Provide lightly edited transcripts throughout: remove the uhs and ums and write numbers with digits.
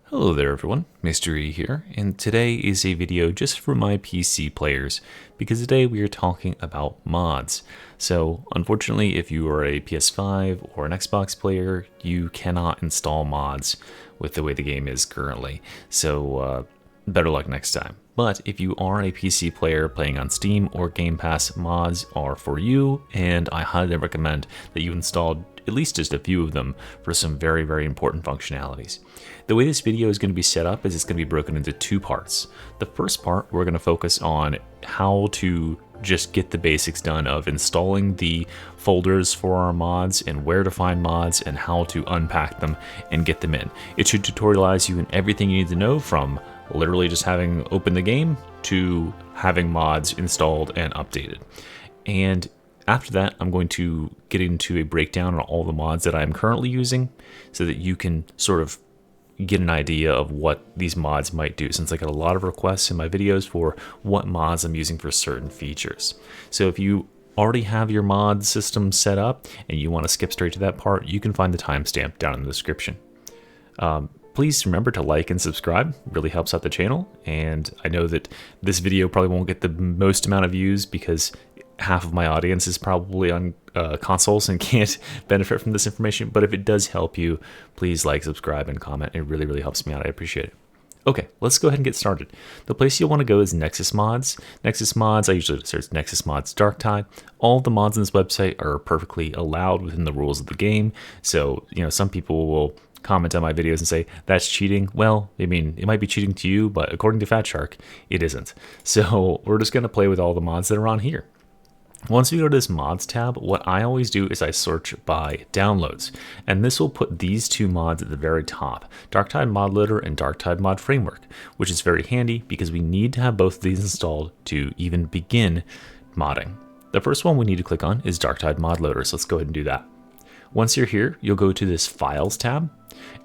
Hello there everyone, Mr. E here, and today is a video just for my PC players, because today we are talking about mods. So unfortunately, if you are a PS5 or an Xbox player, you cannot install mods with the way the game is currently, so better luck next time. But if you are a PC player playing on Steam or Game Pass, mods are for you, and I highly recommend that you install at least just a few of them for some very important functionalities. The way this video is going to be set up is it's going to be broken into two parts. The first part, we're going to focus on how to just get the basics done of installing the folders for our mods and where to find mods and how to unpack them and get them in. It should tutorialize you in everything you need to know, from literally just having opened the game to having mods installed and updated. And after that, I'm going to get into a breakdown on all the mods that I'm currently using so that you can sort of get an idea of what these mods might do, since I got a lot of requests in my videos for what mods I'm using for certain features. So if you already have your mod system set up and you want to skip straight to that part, you can find the timestamp down in the description. Please remember to like and subscribe. It really helps out the channel, and I know that this video probably won't get the most amount of views because half of my audience is probably on consoles and can't benefit from this information, but if it does help you, please like, subscribe, and comment. It really helps me out. I appreciate it. Okay, let's go ahead and get started. The place you'll want to go is Nexus Mods. Nexus Mods, I usually search Nexus Mods Darktide. All the mods on this website are perfectly allowed within the rules of the game, so some people will comment on my videos and say that's cheating. Well, I mean, it might be cheating to you, but according to Fat Shark, it isn't. So we're just going to play with all the mods that are on here. Once we go to this mods tab, what I always do is I search by downloads, and this will put these two mods at the very top, Darktide Mod Loader and Darktide Mod Framework, which is very handy because we need to have both of these installed to even begin modding. The first one we need to click on is Darktide Mod Loader, so let's go ahead and do that. Once you're here, you'll go to this Files tab,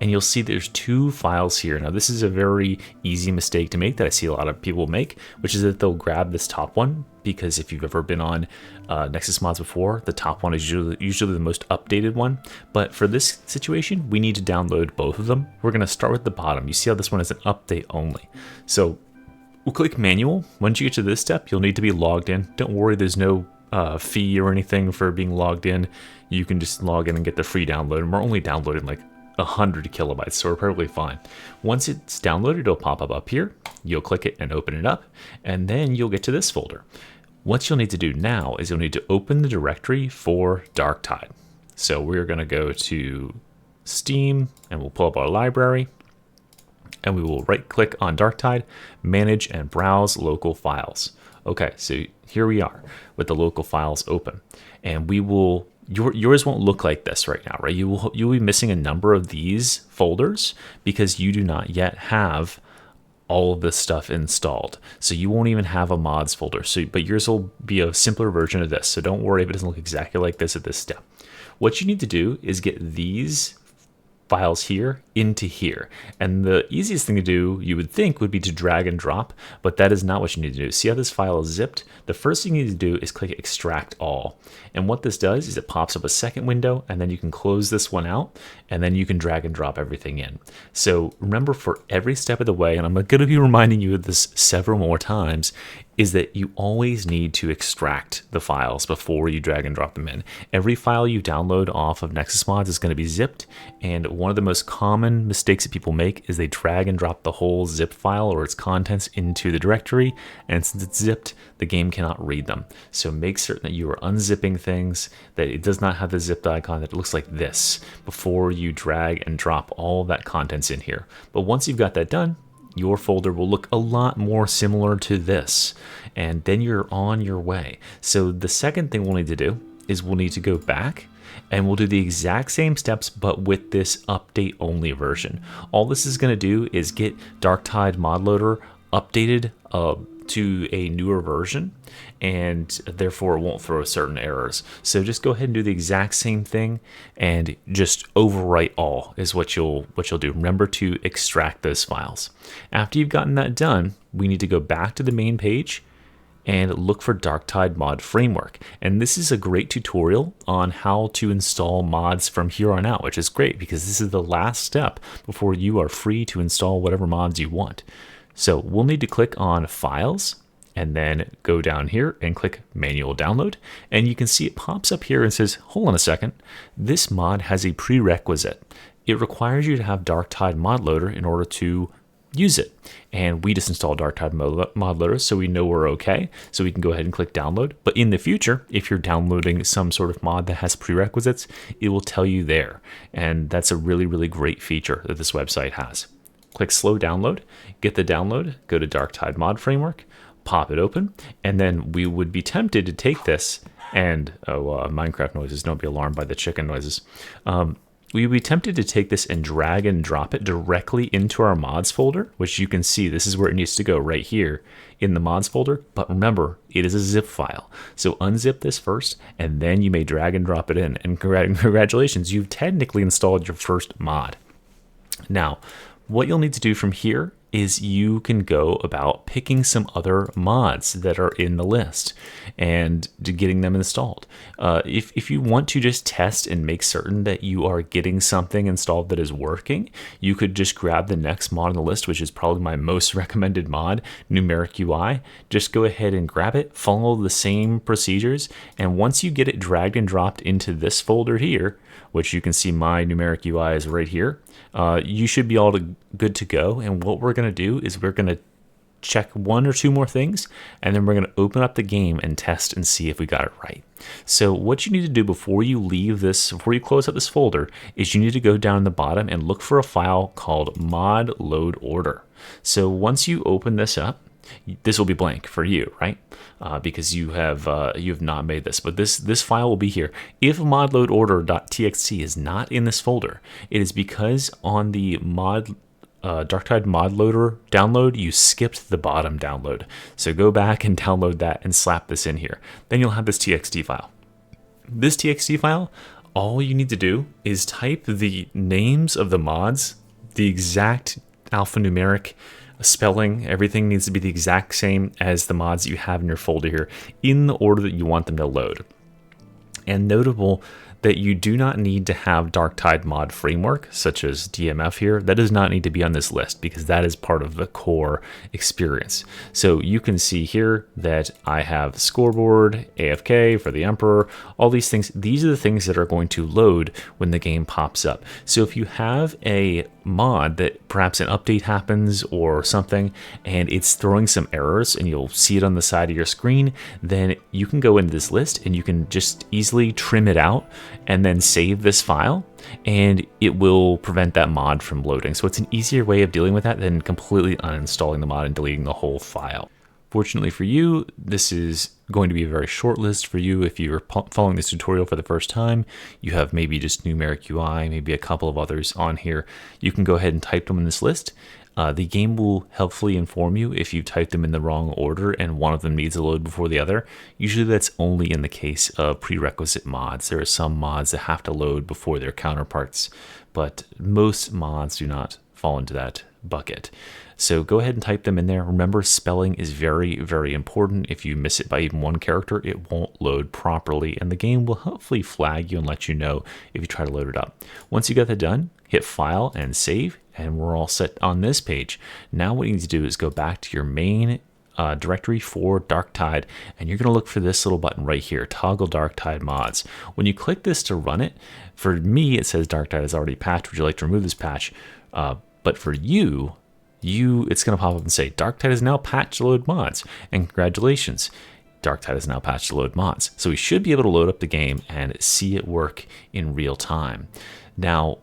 and you'll see there's two files here. Now, this is a very easy mistake to make that I see a lot of people make, which is that they'll grab this top one, because if you've ever been on Nexus Mods before, the top one is usually the most updated one. But for this situation, we need to download both of them. We're going to start with the bottom. You see how this one is an update only. So we'll click Manual. Once you get to this step, you'll need to be logged in. Don't worry, there's no fee or anything for being logged in. You can just log in and get the free download, and we're only downloading like 100 kilobytes, so we're perfectly fine. Once it's downloaded, it'll pop up here. You'll click it and open it up, and then you'll get to this folder. What you'll need to do now is you'll need to open the directory for Darktide. So we're going to go to Steam, and we'll pull up our library, and we will right click on Darktide, manage and browse local files. Okay, so here we are with the local files open, and we will yours won't look like this right now, right? You'll be missing a number of these folders because you do not yet have all of this stuff installed. So you won't even have a mods folder. But yours will be a simpler version of this. So don't worry if it doesn't look exactly like this at this step. What you need to do is get these files here into here, and the easiest thing to do, you would think, would be to drag and drop, but that is not what you need to do. See how this file is zipped? The first thing you need to do is click Extract All, and what this does is it pops up a second window, and then you can close this one out, and then you can drag and drop everything in. So remember, for every step of the way, and I'm going to be reminding you of this several more times, is that you always need to extract the files before you drag and drop them in. Every file you download off of Nexus Mods is going to be zipped, and one of the most common mistakes that people make is they drag and drop the whole zip file or its contents into the directory, and since it's zipped, the game cannot read them. So make certain that you are unzipping things, that it does not have the zipped icon, that it looks like this, before you drag and drop all that contents in here. But once you've got that done, your folder will look a lot more similar to this, and then you're on your way. So the second thing we'll need to do is we'll need to go back, and we'll do the exact same steps, but with this update only version. All this is going to do is get Darktide Mod Loader updated to a newer version, and therefore it won't throw certain errors. So just go ahead and do the exact same thing, and just overwrite all is what you'll do. Remember to extract those files. After you've gotten that done, we need to go back to the main page, and look for Darktide Mod Framework. And this is a great tutorial on how to install mods from here on out, which is great because this is the last step before you are free to install whatever mods you want. So we'll need to click on Files and then go down here and click Manual Download. And you can see it pops up here and says, hold on a second, this mod has a prerequisite. It requires you to have Darktide Mod Loader in order to use it. And we just installed Darktide Mod Loader, so we know we're okay. So we can go ahead and click download. But in the future, if you're downloading some sort of mod that has prerequisites, it will tell you there. And that's a really, really great feature that this website has. Click slow download, get the download, go to Darktide Mod Framework, pop it open, and then we would be tempted to take this and, Minecraft noises, don't be alarmed by the chicken noises. We would be tempted to take this and drag and drop it directly into our mods folder, which you can see this is where it needs to go right here in the mods folder. But remember, it is a zip file. So unzip this first, and then you may drag and drop it in. And congratulations, you've technically installed your first mod. Now, what you'll need to do from here is you can go about picking some other mods that are in the list and getting them installed. If you want to just test and make certain that you are getting something installed that is working, you could just grab the next mod on the list, which is probably my most recommended mod, Numeric UI. Just go ahead and grab it, follow the same procedures, and once you get it dragged and dropped into this folder here, which you can see my Numeric UI is right here, you should be all good to go. And what we're going to do is we're going to check one or two more things, and then we're going to open up the game and test and see if we got it right. So what you need to do before you leave this, before you close out this folder, is you need to go down the bottom and look for a file called mod load order. So once you open this up, this will be blank for you, right? Because you have not made this, but this file will be here. If modloadorder.txt is not in this folder, it is because on the Darktide Mod Loader download, you skipped the bottom download. So go back and download that and slap this in here. Then you'll have this txt file. This txt file, all you need to do is type the names of the mods, the exact alphanumeric spelling, everything needs to be the exact same as the mods that you have in your folder here in the order that you want them to load. And notable that you do not need to have Darktide Mod Framework, such as DMF here. That does not need to be on this list because that is part of the core experience. So you can see here that I have scoreboard, AFK for the Emperor, all these things. These are the things that are going to load when the game pops up. So if you have a mod that perhaps an update happens or something and it's throwing some errors and you'll see it on the side of your screen, then you can go into this list and you can just easily trim it out and then save this file, and it will prevent that mod from loading. So it's an easier way of dealing with that than completely uninstalling the mod and deleting the whole file. Fortunately for you, this is going to be a very short list for you. If you're following this tutorial for the first time, you have maybe just Numeric UI, maybe a couple of others on here. You can go ahead and type them in this list. The game will helpfully inform you if you type them in the wrong order and one of them needs to load before the other. Usually that's only in the case of prerequisite mods. There are some mods that have to load before their counterparts, but most mods do not fall into that bucket. So go ahead and type them in there. Remember, spelling is very, very important. If you miss it by even one character, it won't load properly, and the game will hopefully flag you and let you know if you try to load it up. Once you get that done, hit File and Save, and we're all set on this page. Now what you need to do is go back to your main directory for Darktide, and you're going to look for this little button right here, Toggle Darktide Mods. When you click this to run it, for me it says Darktide is already patched. Would you like to remove this patch? But for you, it's going to pop up and say Darktide is now patched to load mods, and congratulations, Darktide is now patched to load mods. So we should be able to load up the game and see it work in real time. Now,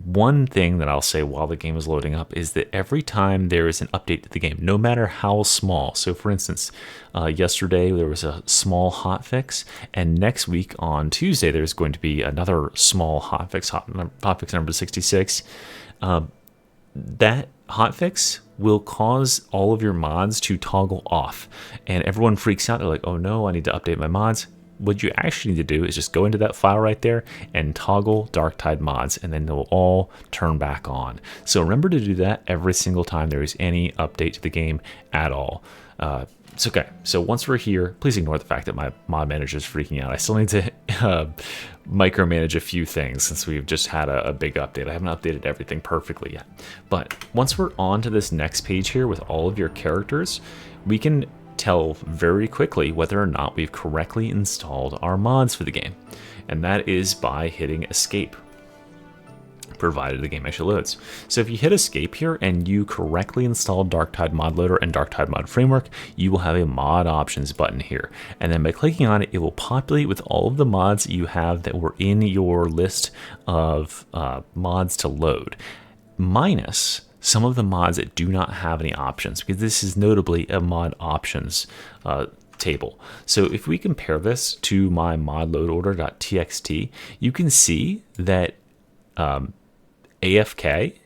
one thing that I'll say while the game is loading up is that every time there is an update to the game, no matter how small, so for instance, yesterday there was a small hotfix, and next week on Tuesday there's going to be another small hotfix, hotfix number 66. That hotfix will cause all of your mods to toggle off, and everyone freaks out. They're like, oh no, I need to update my mods. What you actually need to do is just go into that file right there and toggle Darktide mods, and then they'll all turn back on. So remember to do that every single time there is any update to the game at all. It's okay. So once we're here, please ignore the fact that my mod manager is freaking out. I still need to micromanage a few things since we've just had a big update. I haven't updated everything perfectly yet. But once we're on to this next page here with all of your characters, we can tell very quickly whether or not we've correctly installed our mods for the game. And that is by hitting escape, provided the game actually loads. So if you hit escape here and you correctly install Darktide Mod Loader and Darktide Mod Framework, you will have a mod options button here. And then by clicking on it, it will populate with all of the mods that you have that were in your list of mods to load, minus some of the mods that do not have any options, because this is notably a mod options table. So if we compare this to my modloadorder.txt, you can see that AFK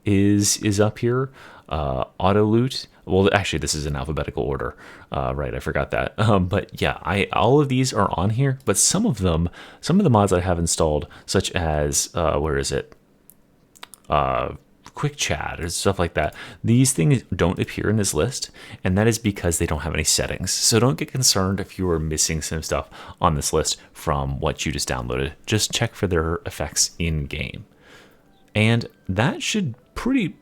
is up here. Auto loot. Well, actually, this is in alphabetical order, right? I forgot that. But yeah, all of these are on here. But some of the mods I have installed, such as where is it? Quick chat or stuff like that. These things don't appear in this list, and that is because they don't have any settings. So don't get concerned if you are missing some stuff on this list from what you just downloaded. Just check for their effects in game. And that should pretty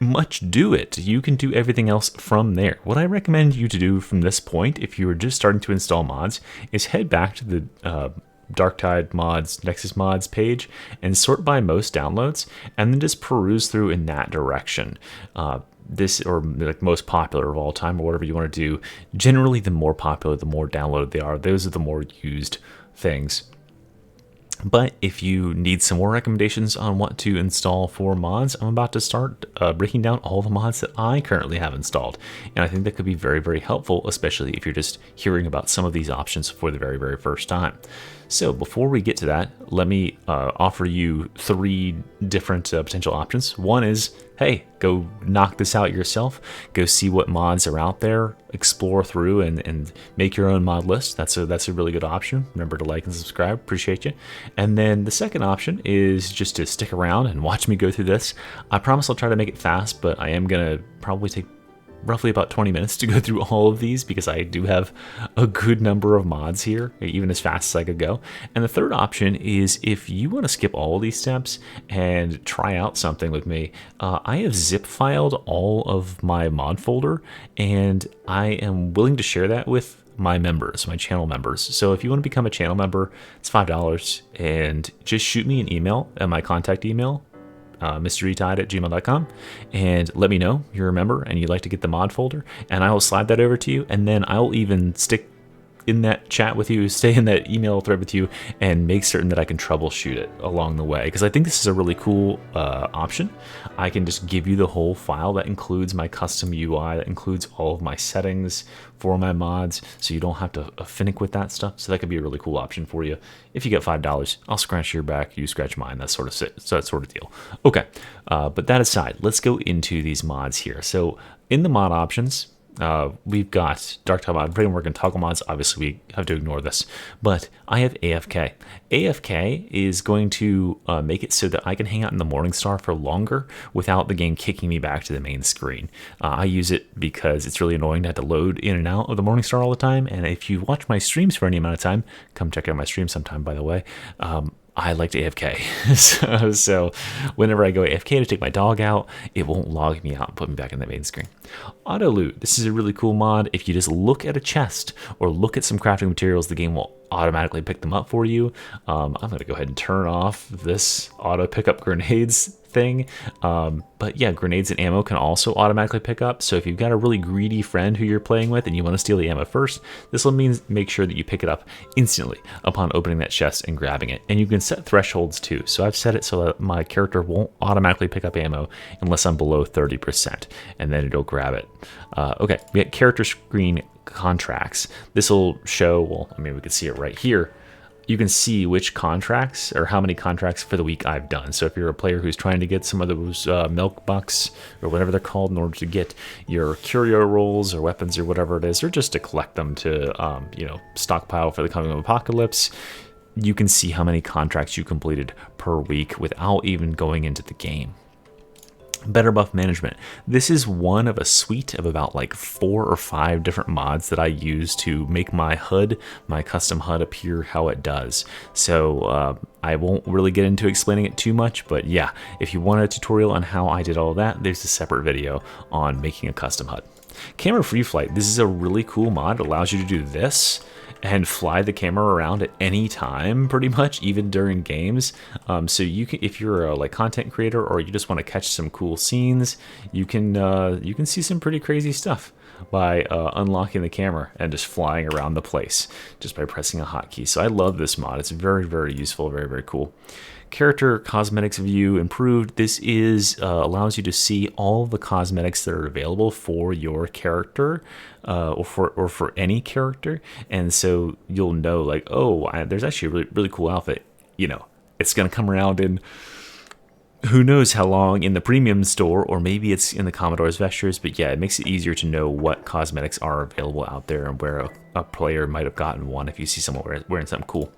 much do it. You can do everything else from there. What I recommend you to do from this point, if you are just starting to install mods, is head back to the Darktide Mods, Nexus Mods page and sort by most downloads, and then just peruse through in that direction. This, or like most popular of all time, or whatever you want to do. Generally, the more popular, the more downloaded they are. Those are the more used things. But if you need some more recommendations on what to install for mods, I'm about to start breaking down all the mods that I currently have installed. And I think that could be very, very helpful, especially if you're just hearing about some of these options for the very, very first time. So before we get to that, let me offer you 3 different potential options. One is, hey, go knock this out yourself. Go see what mods are out there, explore through, and make your own mod list. That's a really good option. Remember to like and subscribe. Appreciate you. And then the second option is just to stick around and watch me go through this. I promise I'll try to make it fast, but I am going to probably take roughly about 20 minutes to go through all of these because I do have a good number of mods here, even as fast as I could go. And the third option is if you want to skip all of these steps and try out something with me, I have zip filed all of my mod folder, and I am willing to share that with my members, my channel members. So if you want to become a channel member, it's $5, and just shoot me an email at my contact email, mysterytide@gmail.com, and let me know you're a member and you'd like to get the mod folder, and I will slide that over to you, and then I'll even stick in that chat with you, stay in that email thread with you, and make certain that I can troubleshoot it along the way, because I think this is a really cool option. I can just give you the whole file that includes my custom UI, that includes all of my settings for my mods, so you don't have to finick with that stuff. So that could be a really cool option for you. If you get $5, I'll scratch your back, you scratch mine, that sort of deal. Okay, but that aside, let's go into these mods here. So in the mod options, we've got Darktide Mod Framework and Toggle Mods. Obviously, we have to ignore this, but I have AFK. AFK is going to make it so that I can hang out in the Morningstar for longer without the game kicking me back to the main screen. I use it because it's really annoying to have to load in and out of the Morningstar all the time, and if you watch my streams for any amount of time, come check out my stream sometime, by the way, I like to AFK. so whenever I go AFK to take my dog out, it won't log me out and put me back in the main screen. Auto loot. This is a really cool mod. If you just look at a chest or look at some crafting materials, the game will automatically pick them up for you. I'm going to go ahead and turn off this auto pickup grenades thing. But yeah, grenades and ammo can also automatically pick up. So if you've got a really greedy friend who you're playing with and you want to steal the ammo first, this will make sure that you pick it up instantly upon opening that chest and grabbing it. And you can set thresholds too. So I've set it so that my character won't automatically pick up ammo unless I'm below 30%, and then it'll grab it. Okay, we got character screen contracts. This will show, well, I mean, we can see it right here. You can see which contracts or how many contracts for the week I've done. So if you're a player who's trying to get some of those milk bucks or whatever they're called in order to get your curio rolls or weapons or whatever it is, or just to collect them to, stockpile for the coming apocalypse, you can see how many contracts you completed per week without even going into the game. Better buff management. This is one of a suite of about like 4 or 5 different mods that I use to make my HUD, my custom HUD, appear how it does. So I won't really get into explaining it too much, but yeah, if you want a tutorial on how I did all that, there's a separate video on making a custom HUD. Camera free flight. This is a really cool mod. It allows you to do this and fly the camera around at any time, pretty much, even during games. So you can, if you're a like content creator or you just want to catch some cool scenes, you can see some pretty crazy stuff by unlocking the camera and just flying around the place just by pressing a hotkey. So I love this mod. It's very, very useful, very, very cool. Character cosmetics view improved. This is allows you to see all the cosmetics that are available for your character or for any character, and so you'll know like, oh, there's actually a really, really cool outfit. You know, it's gonna come around in who knows how long in the premium store, or maybe it's in the Commodore's Vestures, but yeah, it makes it easier to know what cosmetics are available out there and where a player might have gotten one if you see someone wearing something cool.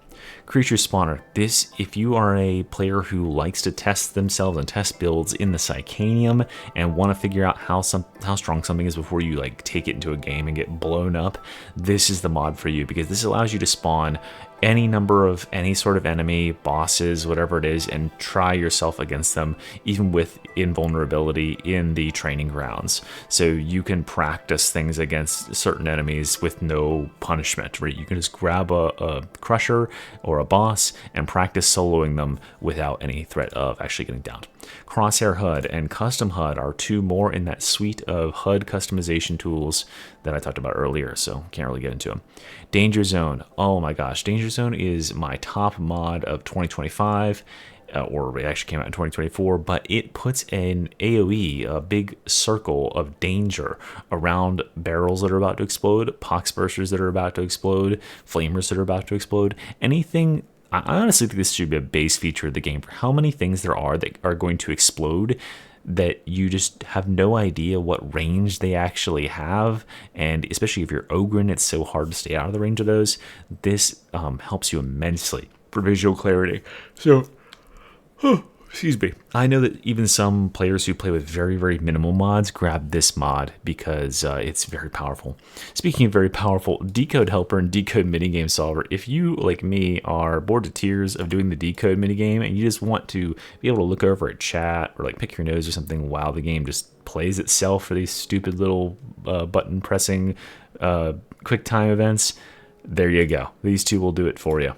Creature spawner. This, if you are a player who likes to test themselves and test builds in the Psychanium and want to figure out how strong something is before you like take it into a game and get blown up, this is the mod for you, because this allows you to spawn any number of any sort of enemy, bosses, whatever it is, and try yourself against them, even with invulnerability in the training grounds. So you can practice things against certain enemies with no punishment, right? You can just grab a crusher or a boss and practice soloing them without any threat of actually getting downed. Crosshair HUD and Custom HUD are 2 more in that suite of HUD customization tools that I talked about earlier, so can't really get into them. Danger Zone. Oh my gosh, Danger Zone is my top mod of 2025. Or it actually came out in 2024, but it puts an AoE, a big circle of danger around barrels that are about to explode, pox bursters that are about to explode, flamers that are about to explode, anything. I honestly think this should be a base feature of the game for how many things there are that are going to explode that you just have no idea what range they actually have, and especially if you're Ogren, it's so hard to stay out of the range of those. This helps you immensely for visual clarity. So excuse me. I know that even some players who play with very, very minimal mods grab this mod because it's very powerful. Speaking of very powerful, Decode Helper and Decode Minigame Solver. If you, like me, are bored to tears of doing the Decode minigame and you just want to be able to look over at chat or like pick your nose or something while the game just plays itself for these stupid little button pressing quick time events, there you go. These two will do it for you.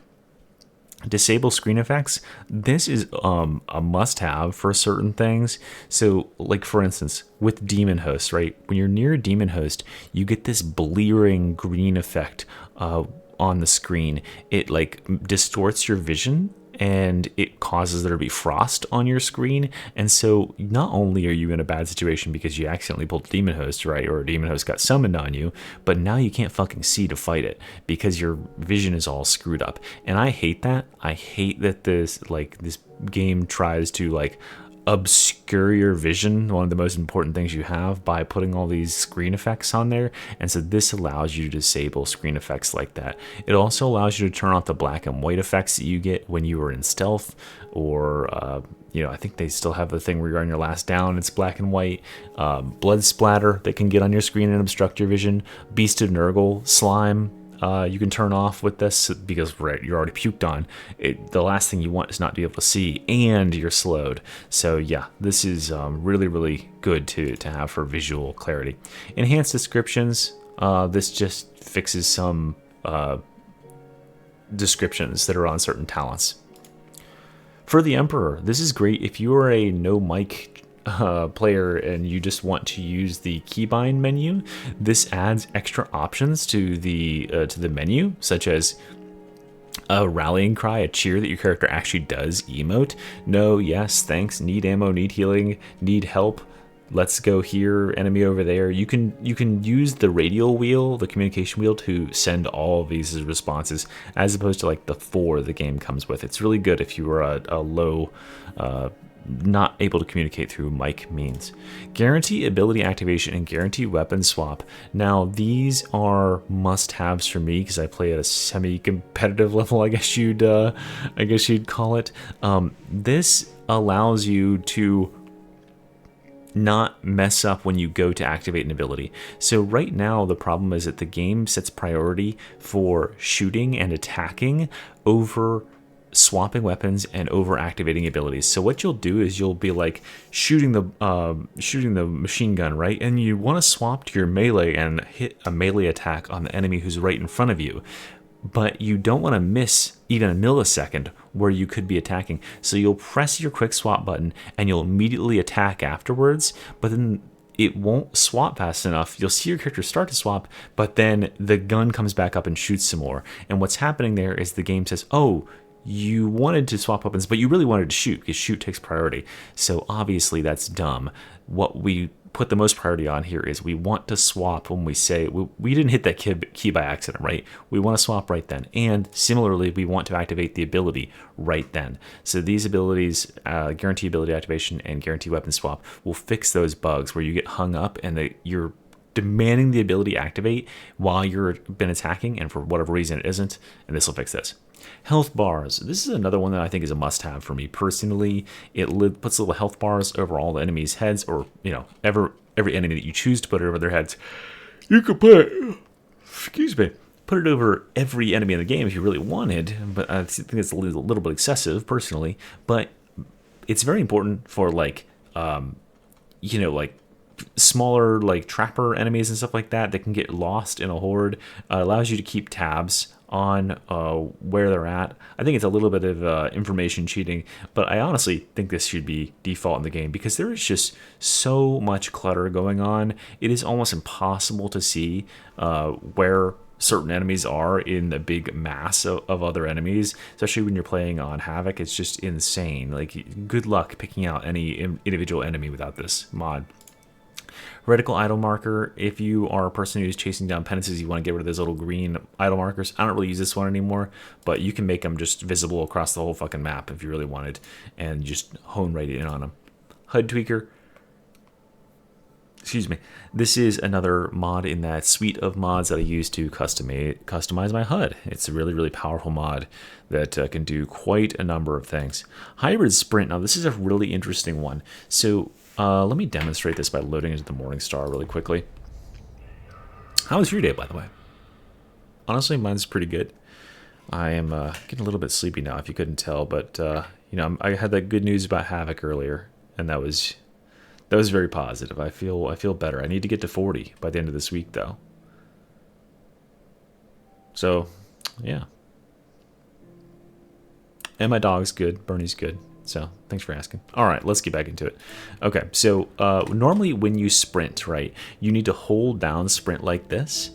Disable screen effects. This is a must-have for certain things. So, like for instance, with Demon Host, right? When you're near a Demon Host, you get this blearing green effect on the screen. It like distorts your vision, and it causes there to be frost on your screen. And so not only are you in a bad situation because you accidentally pulled Demon Host, right, or a Demon Host got summoned on you, but now you can't fucking see to fight it because your vision is all screwed up. And I hate that. I hate that this game tries to like obscure your vision, one of the most important things you have, by putting all these screen effects on there. And so this allows you to disable screen effects like that. It also allows you to turn off the black and white effects that you get when you are in stealth, or I think they still have the thing where you're on your last down, it's black and white. Blood splatter that can get on your screen and obstruct your vision. Beast of Nurgle slime, you can turn off with this because you're already puked on. The last thing you want is not to be able to see, and you're slowed. So yeah, this is really, really good to have for visual clarity. Enhanced descriptions. This just fixes some descriptions that are on certain talents. For the Emperor, this is great if you are a no mic player and you just want to use the keybind menu. This adds extra options to the menu, such as a rallying cry, a cheer that your character actually does emote. No, yes, thanks, need ammo, need healing, need help, let's go here, enemy over there. You can use the radial wheel, the communication wheel, to send all of these as responses, as opposed to like the 4 the game comes with. It's really good if you are a low not able to communicate through mic means. Guarantee ability activation and guarantee weapon swap. Now these are must-haves for me because I play at a semi-competitive level, I guess you'd call it. This allows you to not mess up when you go to activate an ability. So right now the problem is that the game sets priority for shooting and attacking over swapping weapons and over activating abilities. So what you'll do is you'll be like shooting the machine gun, right? And you want to swap to your melee and hit a melee attack on the enemy who's right in front of you. But you don't want to miss even a millisecond where you could be attacking. So you'll press your quick swap button and you'll immediately attack afterwards, but then it won't swap fast enough. You'll see your character start to swap, but then the gun comes back up and shoots some more. And what's happening there is the game says, oh, you wanted to swap weapons, but you really wanted to shoot because shoot takes priority. So obviously that's dumb. What we put the most priority on here is we want to swap when we say we didn't hit that key by accident, right? We want to swap right then. And similarly, we want to activate the ability right then. So these abilities, guarantee ability activation and guarantee weapon swap, will fix those bugs where you get hung up and you're demanding the ability activate while you've been attacking, and for whatever reason it isn't, and this will fix this. Health bars. This is another one that I think is a must-have for me personally. It puts little health bars over all the enemies' heads, or every enemy that you choose to put it over their heads. You could put it over every enemy in the game if you really wanted, but I think it's a little bit excessive personally. But it's very important for like smaller like trapper enemies and stuff like that that can get lost in a horde. It allows you to keep tabs on where they're at. I think it's a little bit of information cheating, but I honestly think this should be default in the game because there is just so much clutter going on. It is almost impossible to see where certain enemies are in the big mass of other enemies, especially when you're playing on Havoc. It's just insane. Like, good luck picking out any individual enemy without this mod. Reticle idle marker. If you are a person who's chasing down penances, you want to get rid of those little green idle markers. I don't really use this one anymore, but you can make them just visible across the whole fucking map if you really wanted, and just hone right in on them. HUD tweaker. Excuse me. This is another mod in that suite of mods that I use to customize my HUD. It's a really, really powerful mod that can do quite a number of things. Hybrid sprint. Now, this is a really interesting one. So, let me demonstrate this by loading into the Morningstar really quickly. How was your day, by the way? Honestly, mine's pretty good. I am getting a little bit sleepy now, if you couldn't tell, but I had that good news about Havoc earlier, and that was very positive. I feel better. I need to get to 40 by the end of this week, though. So, yeah. And my dog's good. Bernie's good. So, thanks for asking. All right, let's get back into it. Okay, so normally when you sprint, right, you need to hold down sprint like this,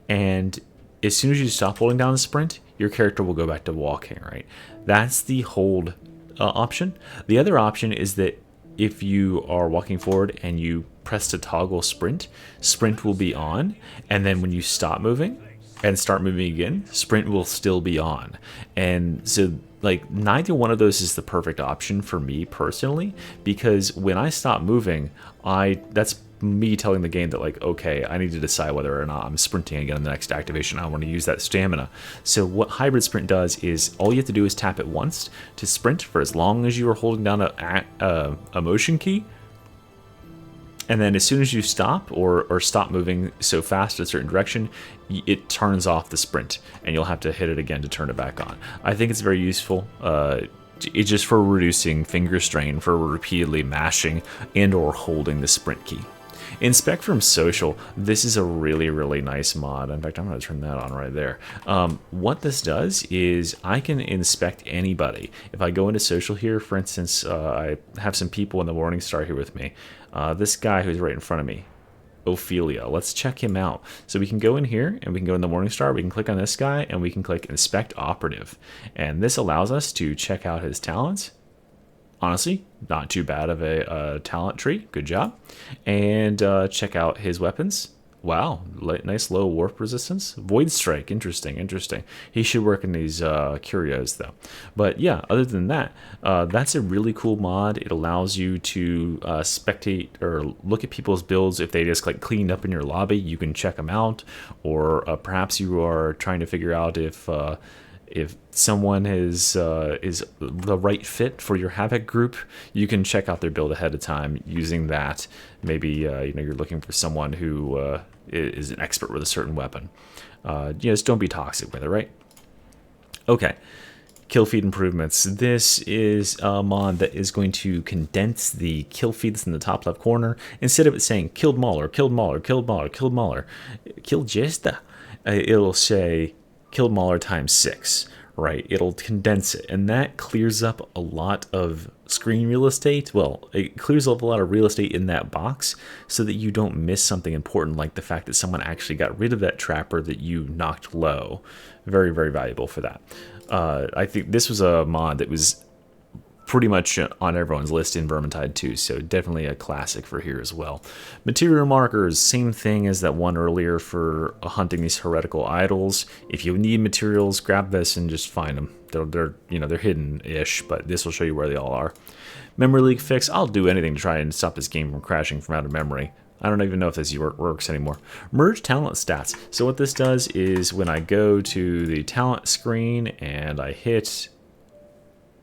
and as soon as you stop holding down the sprint, your character will go back to walking, right? That's the hold option. The other option is that if you are walking forward and you press to toggle sprint, sprint will be on, and then when you stop moving and start moving again, sprint will still be on. And so, like, neither one of those is the perfect option for me personally, because when I stop moving, that's me telling the game that, like, okay, I need to decide whether or not I'm sprinting again in the next activation. I want to use that stamina. So what hybrid sprint does is all you have to do is tap it once to sprint for as long as you are holding down a motion key. And then as soon as you stop or stop moving so fast in a certain direction, it turns off the sprint, and you'll have to hit it again to turn it back on. I think it's very useful. It's just for reducing finger strain for repeatedly mashing and or holding the sprint key. In Spectrum Social, this is a really, really nice mod. In fact, I'm going to turn that on right there. What this does is I can inspect anybody. If I go into social here, for instance, I have some people in the Morningstar here with me. This guy who's right in front of me, Ophelia. Let's check him out. So we can go in here and we can go in the Morningstar. We can click on this guy and we can click Inspect Operative. And this allows us to check out his talents. Honestly, not too bad of a talent tree. Good job. And check out his weapons. Wow, nice low warp resistance. Void Strike, interesting. He should work in these curios though. But yeah, other than that, that's a really cool mod. It allows you to spectate or look at people's builds. If they just like cleaned up in your lobby, you can check them out. Or perhaps you are trying to figure out if if someone is the right fit for your Havoc group, you can check out their build ahead of time using that. Maybe you're looking for someone who is an expert with a certain weapon. Just don't be toxic with it, right? Okay. Kill feed improvements. This is a mod that is going to condense the kill feed that's in the top left corner. Instead of it saying killed Mauler, killed Mauler, killed Mauler, killed Mauler, killed Jesta, it'll say killed Mauler times 6, right? It'll condense it, and that clears up a lot of screen real estate. Well, it clears up a lot of real estate in that box so that you don't miss something important, like the fact that someone actually got rid of that trapper that you knocked low. Very, very valuable for that. I think this was a mod that was pretty much on everyone's list in Vermintide 2, so definitely a classic for here as well. Material markers, same thing as that one earlier for hunting these heretical idols. If you need materials, grab this and just find them. They're hidden-ish, but this will show you where they all are. Memory leak fix. I'll do anything to try and stop this game from crashing from out of memory. I don't even know if this works anymore. Merge talent stats. So what this does is when I go to the talent screen and I hit,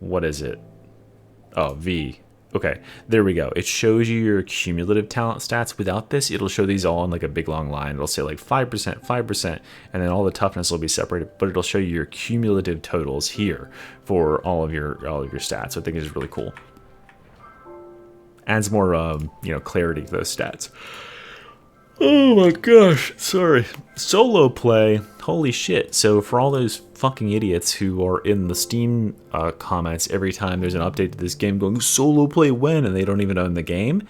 what is it? Oh, V. Okay, there we go. It shows you your cumulative talent stats. Without this, it'll show these all in like a big long line. It'll say like 5%, 5%, and then all the toughness will be separated, but it'll show you your cumulative totals here for all of your stats. So I think it's really cool. Adds more clarity to those stats. Oh my gosh, sorry. Solo play, holy shit. So for all those fucking idiots who are in the Steam comments every time there's an update to this game going, solo play when? And they don't even own the game.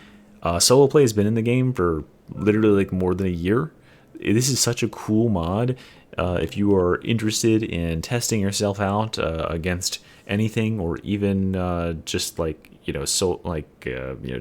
Solo play has been in the game for literally like more than a year. This is such a cool mod. If you are interested in testing yourself out against anything, or even just like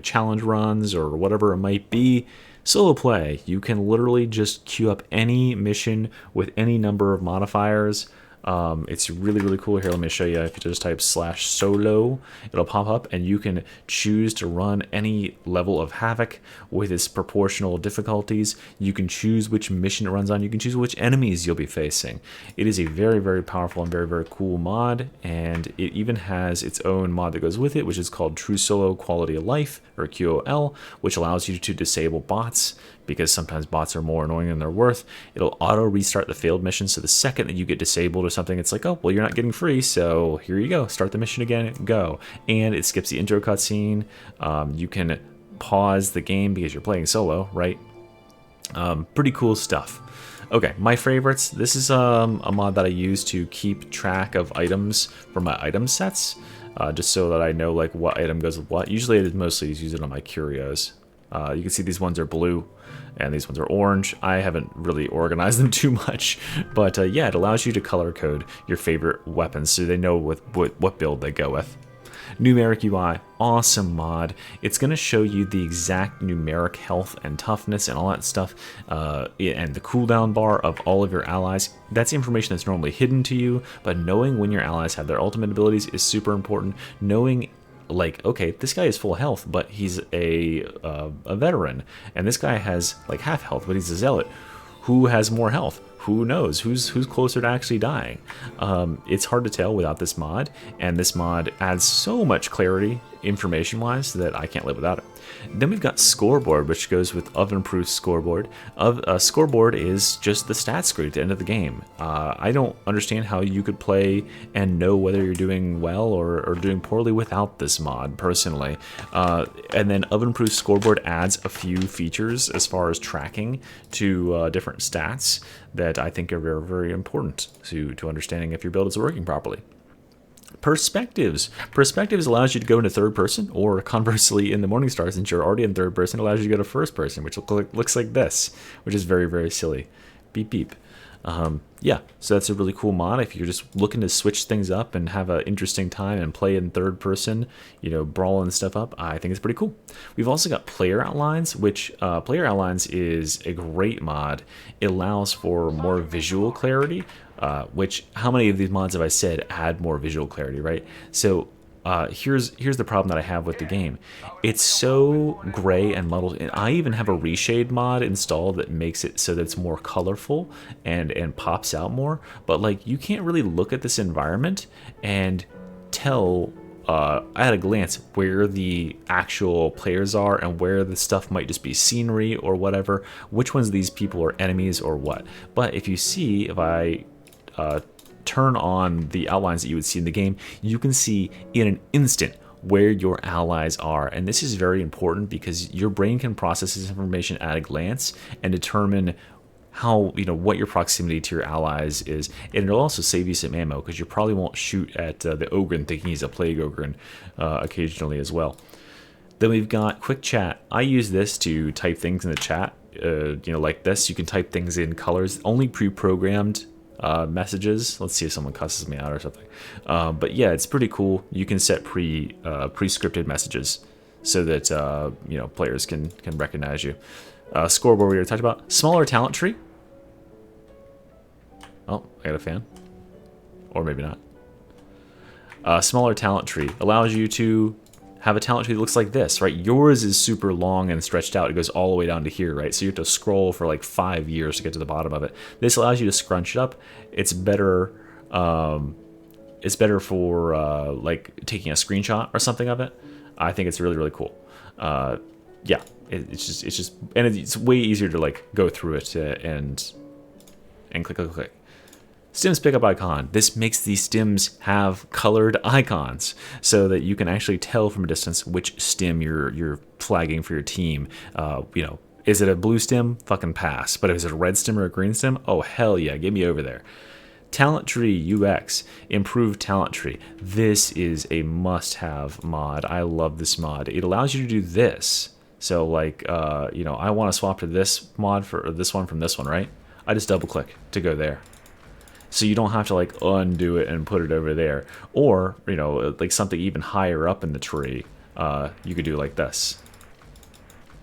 challenge runs or whatever it might be, solo play, you can literally just queue up any mission with any number of modifiers. It's really, really cool. Here, let me show you. If you just type /solo, it'll pop up, and you can choose to run any level of Havoc with its proportional difficulties. You can choose which mission it runs on. You can choose which enemies you'll be facing. It is a very, very powerful and very, very cool mod, and it even has its own mod that goes with it, which is called True Solo Quality of Life, or QOL, which allows you to disable bots, because sometimes bots are more annoying than they're worth. It'll auto restart the failed mission, so the second that you get disabled or something, it's like, oh, well, you're not getting free, so here you go, start the mission again, go. And it skips the intro cutscene. You can pause the game because you're playing solo, right? Pretty cool stuff. Okay, my favorites. This is a mod that I use to keep track of items for my item sets, just so that I know like what item goes with what. Usually I mostly use it on my curios. You can see these ones are blue and these ones are orange. I haven't really organized them too much, but yeah, it allows you to color code your favorite weapons so they know what build they go with. Numeric UI, awesome mod. It's going to show you the exact numeric health and toughness and all that stuff, and the cooldown bar of all of your allies. That's information that's normally hidden to you, but knowing when your allies have their ultimate abilities is super important. Knowing, like, okay, this guy is full health, but he's a veteran, and this guy has like half health, but he's a zealot. Who has more health? Who knows? Who's closer to actually dying? It's hard to tell without this mod, and this mod adds so much clarity information-wise that I can't live without it. Then we've got Scoreboard, which goes with Oven-Proof Scoreboard. Scoreboard is just the stat screen at the end of the game. I don't understand how you could play and know whether you're doing well or doing poorly without this mod, personally. And then Oven-Proof Scoreboard adds a few features as far as tracking to different stats that I think are very, very important to understanding if your build is working properly. Perspectives. Perspectives allows you to go into third person, or conversely in the Morningstar, since you're already in third person, allows you to go to first person, which looks like this, which is very, very silly. Beep, beep. Yeah, so that's a really cool mod if you're just looking to switch things up and have an interesting time and play in third person, brawling stuff up. I think it's pretty cool. We've also got Player Outlines, which Player Outlines is a great mod. It allows for more visual clarity, which, how many of these mods have I said add more visual clarity, right? So here's the problem that I have with the game. It's so gray and muddled, and I even have a reshade mod installed that makes it so that it's more colorful and pops out more. But like, you can't really look at this environment and tell at a glance where the actual players are and where the stuff might just be scenery or whatever, which ones of these people are enemies or what. But if you see, if I turn on the outlines that you would see in the game, you can see in an instant where your allies are. And this is very important because your brain can process this information at a glance and determine how, what your proximity to your allies is. And it'll also save you some ammo because you probably won't shoot at the Ogryn thinking he's a plague Ogryn occasionally as well. Then we've got quick chat. I use this to type things in the chat, like this. You can type things in colors, only pre-programmed messages. Let's see if someone cusses me out or something. But yeah, it's pretty cool. You can set pre-scripted messages so that players can recognize you. Scoreboard we already talked about. Smaller talent tree. Oh, I got a fan. Or maybe not. Smaller talent tree allows you to have a talent tree that looks like this, right? Yours is super long and stretched out. It goes all the way down to here, right? So you have to scroll for like 5 years to get to the bottom of it. This allows you to scrunch it up. It's better. It's better for like taking a screenshot or something of it. I think it's really, really cool. Yeah, it's just, and it's way easier to like go through it and click. Stims pickup icon. This makes these stims have colored icons so that you can actually tell from a distance which stim you're flagging for your team. Is it a blue stim? Fucking pass. But is it a red stim or a green stim? Oh, hell yeah, get me over there. Talent Tree UX, improved talent tree. This is a must-have mod. I love this mod. It allows you to do this. So like, I want to swap to this mod for this one from this one, right? I just double-click to go there. So you don't have to like undo it and put it over there. Or, like something even higher up in the tree, you could do like this.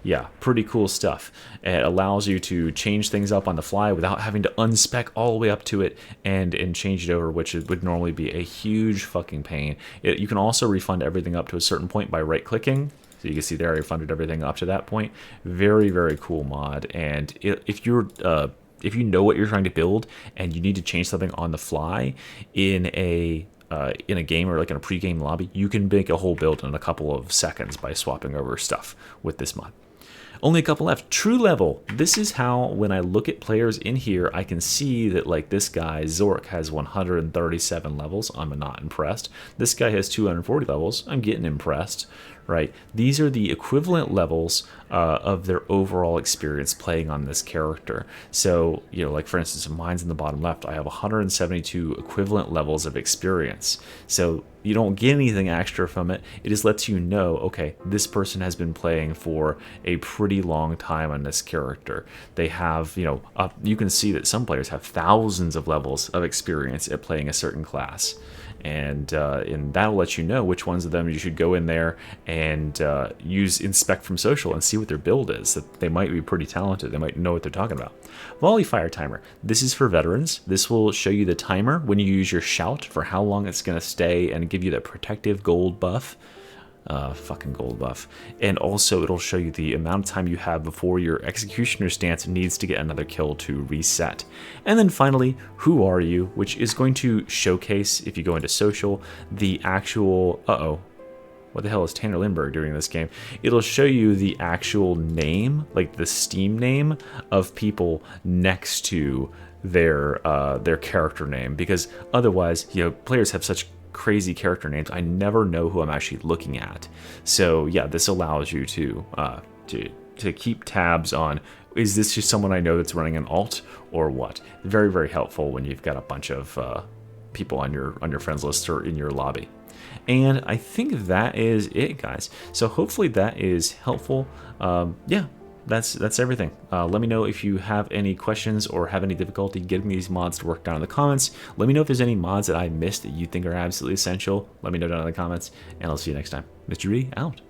Yeah, pretty cool stuff. It allows you to change things up on the fly without having to unspec all the way up to it and change it over, which would normally be a huge fucking pain. You can also refund everything up to a certain point by right-clicking. So you can see there I refunded everything up to that point. Very, very cool mod. And if you know what you're trying to build and you need to change something on the fly in a game or like in a pre-game lobby, you can make a whole build in a couple of seconds by swapping over stuff with this mod. Only a couple left. True level. This is how, when I look at players in here, I can see that like this guy, Zork, has 137 levels. I'm not impressed. This guy has 240 levels. I'm getting impressed, right? These are the equivalent levels of their overall experience playing on this character. So, like for instance, mine's in the bottom left. I have 172 equivalent levels of experience. So you don't get anything extra from it. It just lets you know, okay, this person has been playing for a pretty long time on this character. They have, you can see that some players have thousands of levels of experience at playing a certain class. And that'll let you know which ones of them you should go in there and use inspect from social and see what their build is. That they might be pretty talented. They might know what they're talking about. Volley fire timer. This is for veterans. This will show you the timer when you use your shout for how long it's going to stay and give you that protective gold buff. Fucking gold buff. And also it'll show you the amount of time you have before your executioner stance needs to get another kill to reset. And then finally, who are you, which is going to showcase, if you go into social, the actual, what the hell is Tanner Lindbergh doing in this game? It'll show you the actual name, like the Steam name of people next to their character name, because otherwise, players have such crazy character names. I never know who I'm actually looking at. So yeah, this allows you to keep tabs on, is this just someone I know that's running an alt or what? Very, very helpful when you've got a bunch of people on your friends list or in your lobby. And I think that is it, guys. So hopefully that is helpful. Yeah, that's everything. Let me know if you have any questions or have any difficulty getting these mods to work down in the comments. Let me know if there's any mods that I missed that you think are absolutely essential. Let me know down in the comments, and I'll see you next time. Mr. E, out.